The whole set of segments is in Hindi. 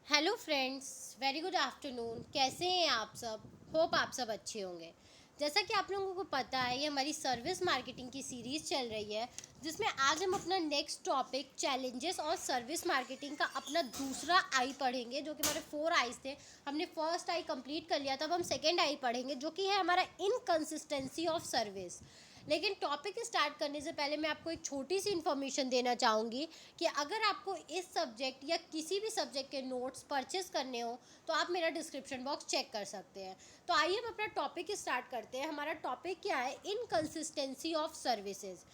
Hello friends, very good afternoon. कैसे हैं आप सब? होप आप सब अच्छे होंगे। जैसा कि आप लोगों को पता है, ये हमारी सर्विस मार्केटिंग की सीरीज़ चल रही है, जिसमें आज हम अपना नेक्स्ट टॉपिक चैलेंजेस और सर्विस मार्केटिंग का अपना दूसरा आई पढ़ेंगे। जो कि हमारे 4 आईज थे, हमने फर्स्ट आई कंप्लीट कर लिया था। अब हम सेकेंड आई पढ़ेंगे, जो कि है हमारा इनकन्सिस्टेंसी ऑफ सर्विस। लेकिन टॉपिक स्टार्ट करने से पहले मैं आपको एक छोटी सी इन्फॉर्मेशन देना चाहूँगी कि अगर आपको इस सब्जेक्ट या किसी भी सब्जेक्ट के नोट्स परचेस करने हो तो आप मेरा डिस्क्रिप्शन बॉक्स चेक कर सकते हैं। तो आइए हम अपना टॉपिक स्टार्ट करते हैं। हमारा टॉपिक क्या है? Inconsistency of services.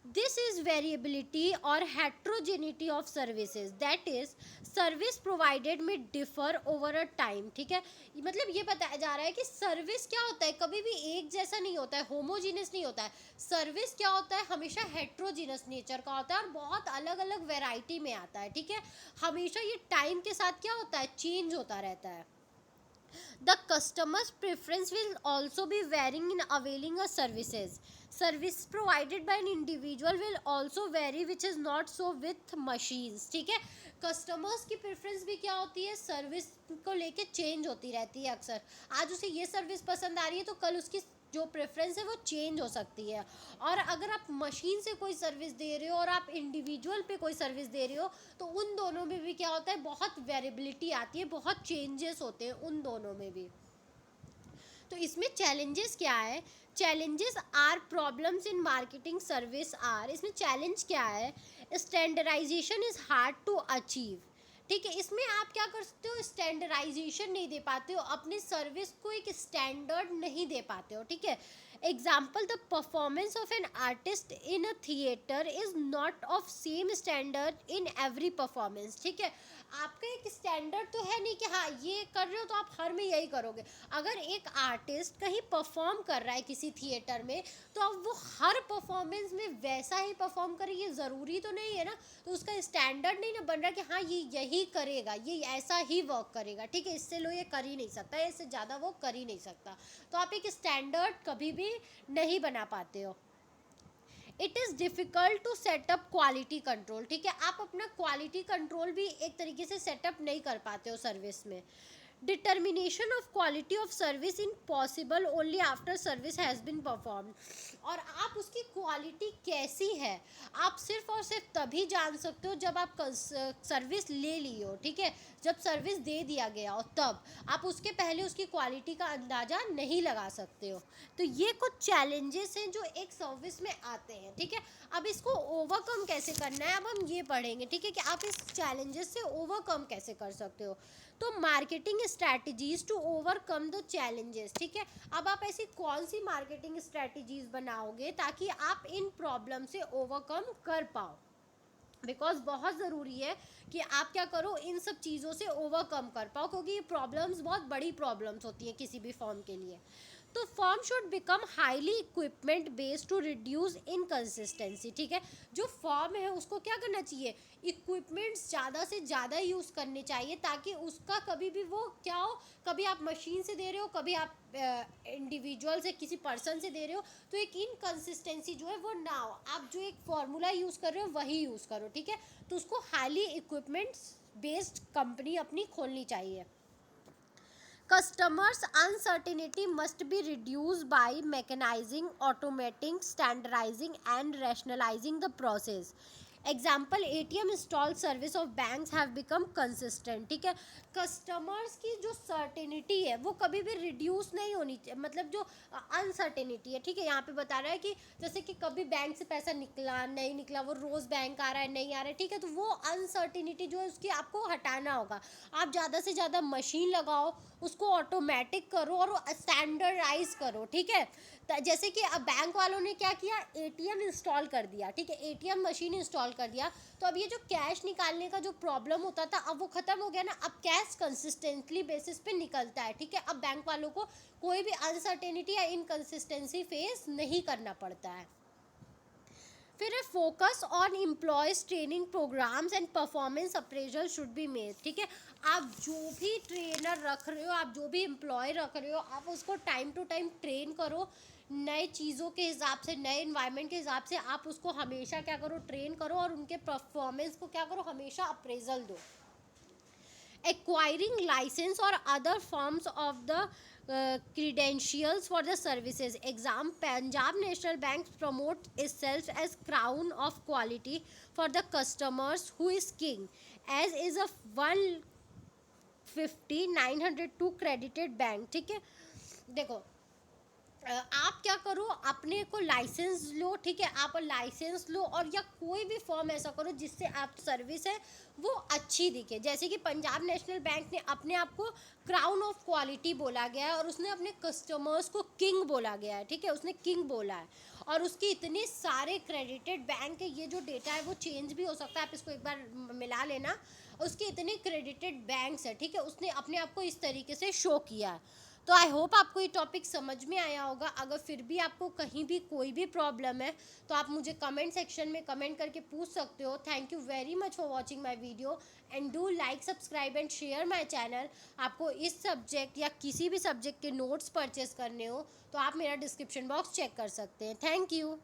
This is variability और heterogeneity of services, that is service provided में डिफर ओवर अ टाइम। ठीक है, मतलब ये बताया जा रहा है कि सर्विस क्या होता है, कभी भी एक जैसा नहीं होता है, होमोजीनियस नहीं होता है। सर्विस क्या होता है, हमेशा हेट्रोजीनस नेचर का होता है और बहुत अलग अलग वैरायटी में आता है। ठीक है, हमेशा ये टाइम के साथ क्या होता है, चेंज होता रहता है। The customer's preference will also be varying in availing a services. Service provided by an individual will also vary, which is not so with machines. ठीक है, कस्टमर्स की प्रेफरेंस भी क्या होती है, सर्विस को लेके चेंज होती रहती है। अक्सर आज उसे ये सर्विस पसंद आ रही है तो कल उसकी जो प्रेफरेंस है वो चेंज हो सकती है। और अगर आप मशीन से कोई सर्विस दे रहे हो और आप इंडिविजुअल पे कोई सर्विस दे रहे हो तो उन दोनों में भी क्या होता है, बहुत वेरिएबिलिटी आती है, बहुत चेंजेस होते हैं उन दोनों में भी। तो इसमें चैलेंजेस क्या है? Challenges are problems in marketing service are, इसमें चैलेंज क्या है? Standardisation is hard to achieve. ठीक है, इसमें आप क्या कर सकते हो, स्टैंडर्डाइजेशन नहीं दे पाते हो, अपनी सर्विस को एक स्टैंडर्ड नहीं दे पाते हो। ठीक है, example, the performance of an artist in a theatre is not of same standard in every performance. ठीक है, आपका एक स्टैंडर्ड तो है नहीं कि हाँ ये कर रहे हो तो आप हर में यही करोगे। अगर एक आर्टिस्ट कहीं परफॉर्म कर रहा है किसी थिएटर में, तो अब वो हर परफॉर्मेंस में वैसा ही परफॉर्म करे, ये ज़रूरी तो नहीं है ना। तो उसका स्टैंडर्ड नहीं ना बन रहा कि हाँ ये यही करेगा, ये ऐसा ही वर्क करेगा। ठीक है, इससे लो ये कर ही नहीं सकता, इससे ज़्यादा वो कर ही नहीं सकता। तो आप एक स्टैंडर्ड कभी भी नहीं बना पाते हो। It is difficult to set up quality control. ठीक है, आप अपना क्वालिटी कंट्रोल भी एक तरीके से सेटअप नहीं कर पाते हो सर्विस में। Determination of quality of service in possible only after service has been perform. और आप उसकी क्वालिटी कैसी है, आप सिर्फ और सिर्फ तभी जान सकते हो जब आप सर्विस ले ली हो। ठीक है, जब सर्विस दे दिया गया हो तब आप, उसके पहले उसकी क्वालिटी का अंदाज़ा नहीं लगा सकते हो। तो ये कुछ चैलेंजेस हैं जो एक सर्विस में आते हैं। ठीक है, अब इसको ओवरकम कैसे करना है, अब हम ये पढ़ेंगे। ठीक है, कि आप इस चैलेंजेस से ओवरकम कैसे कर सकते हो। तो marketing strategies to overcome the challenges. ठीक है, अब आप ऐसी कौन सी मार्केटिंग स्ट्रैटेजीज बनाओगे ताकि आप इन प्रॉब्लम से ओवरकम कर पाओ। बिकॉज बहुत ज़रूरी है कि आप क्या करो, इन सब चीज़ों से ओवरकम कर पाओ, क्योंकि ये प्रॉब्लम्स बहुत बड़ी प्रॉब्लम्स होती हैं किसी भी फॉर्म के लिए। तो form should become highly equipment based to reduce inconsistency. ठीक है, जो फॉर्म है उसको क्या करना चाहिए, इक्विपमेंट्स ज़्यादा से ज़्यादा यूज़ करने चाहिए, ताकि उसका कभी भी वो क्या हो, कभी आप मशीन से दे रहे हो, कभी आप इंडिविजुअल से किसी पर्सन से दे रहे हो, तो एक इनकन्सिस्टेंसी जो है वो ना हो। आप जो एक फार्मूला यूज़ कर रहे हो वही यूज़ करो। ठीक है, तो उसको हाईली इक्विपमेंट्स बेस्ड कंपनी अपनी खोलनी चाहिए। Customers' uncertainty must be reduced by mechanizing, automating, standardizing, and rationalizing the process. Example, ATM install service of banks have become consistent. ठीक है, कस्टमर्स की जो सर्टेनिटी है वो कभी भी रिड्यूस नहीं होनी चाहिए, मतलब जो अनसर्टेनिटी है। ठीक है, यहाँ पे बता रहा है कि जैसे कि कभी बैंक से पैसा निकला नहीं निकला, वो रोज़ बैंक आ रहा है नहीं आ रहा है। ठीक है, तो वो अनसर्टेनिटी जो है उसकी आपको हटाना होगा। आप ज़्यादा से ज़्यादा मशीन लगाओ, उसको ऑटोमेटिक करो और स्टैंडर्डाइज करो। ठीक है, जैसे कि अब बैंक वालों ने क्या किया, ATM इंस्टॉल कर दिया। ठीक है, ATM मशीन इंस्टॉल कर दिया, तो अब ये जो कैश निकालने का जो प्रॉब्लम होता था अब वो ख़त्म हो गया ना। अब कैश कंसिस्टेंटली बेसिस पे निकलता है। ठीक है, अब बैंक वालों को कोई भी अनसर्टेनिटी या इनकन्सिस्टेंसी फेस नहीं करना पड़ता है। फिर है focus on employees training programmes and performance appraisal should be made. ठीक है, आप जो भी ट्रेनर रख रहे हो, आप जो भी एम्प्लॉय रख रहे हो, आप उसको टाइम टू टाइम ट्रेन करो। नए चीज़ों के हिसाब से, नए इन्वायरमेंट के हिसाब से आप उसको हमेशा क्या करो, ट्रेन करो, और उनके परफॉर्मेंस को क्या करो, हमेशा अप्रेजल दो। acquiring license or other forms of the credentials for the services. Exam, Punjab National Bank promotes itself as crown of quality for the customers who is king, as is a 150,902 credited bank. ठीक है, देखो आप क्या करो, अपने को लाइसेंस लो, ठीक है, आप लाइसेंस लो और या कोई भी फॉर्म ऐसा करो जिससे आप सर्विस है वो अच्छी दिखे. जैसे कि पंजाब नेशनल बैंक ने अपने आप को क्राउन ऑफ क्वालिटी बोला गया है और उसने अपने कस्टमर्स को किंग बोला गया है. ठीक है, उसने किंग बोला है और उसकी इतने सारे क्रेडिटेड बैंक है. ये जो डेटा है वो चेंज भी हो सकता है, आप इसको एक बार मिला लेना. उसके इतने क्रेडिटेड बैंक्स है, ठीक है, उसने अपने आप को इस तरीके से शो किया है. तो आई होप आपको ये टॉपिक समझ में आया होगा. अगर फिर भी आपको कहीं भी कोई भी प्रॉब्लम है तो आप मुझे कमेंट सेक्शन में कमेंट करके पूछ सकते हो. Thank you very much for watching my video and do like, subscribe and share my channel. आपको इस सब्जेक्ट या किसी भी सब्जेक्ट के नोट्स परचेस करने हो तो आप मेरा डिस्क्रिप्शन बॉक्स चेक कर सकते हैं. Thank you.